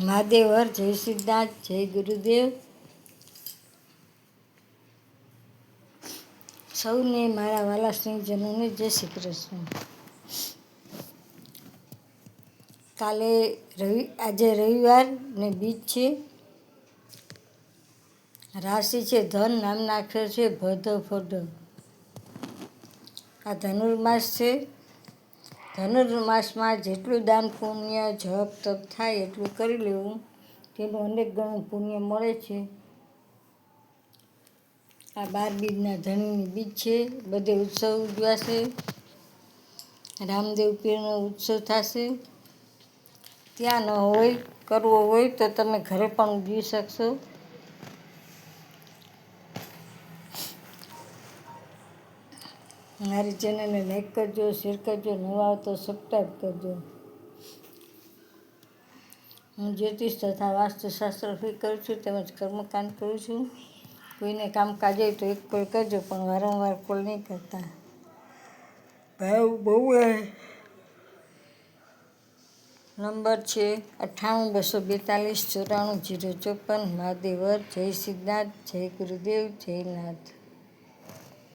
મહાદેવર, જય સિદ્ધાર્થ, જય ગુરુદેવ. સૌને મારા વાલા સ્નેહીજનોને જય શ્રી કૃષ્ણ. આજે રવિવાર ને બીજ છે. રાશિ છે ધન, નામના અક્ષર છે ભદ ફડ. આ ધનુર્માસ છે. ધનુર્માસમાં જેટલું દાન પુણ્ય જપ તપ થાય એટલું કરી લેવું, તેનું અનેક ગણું પુણ્ય મળે છે. આ 12 બીજના ધણીની બીજ છે. બધે ઉત્સવ ઉજવાશે. રામદેવ પીરનો ઉત્સવ થશે. ત્યાં ન હોય, કરવો હોય તો તમે ઘરે પણ ઉજવી શકશો. મારી ચેનલને લાઈક કરજો, શેર કરજો, નવા આવો તો સબસ્ક્રાઈબ કરજો. હું જ્યોતિષ તથા વાસ્તુશાસ્ત્ર કરું છું, તેમજ કર્મકાંડ કરું છું. કોઈને કામકાજ હોય તો એક કોલ કરજો, પણ વારંવાર કોલ નહીં કરતા. ભાવ બહુ નંબર છે 98 242 94 054. મહાદેવર, જય સિદ્ધાર્થ, જય ગુરુદેવ, જય નાથ.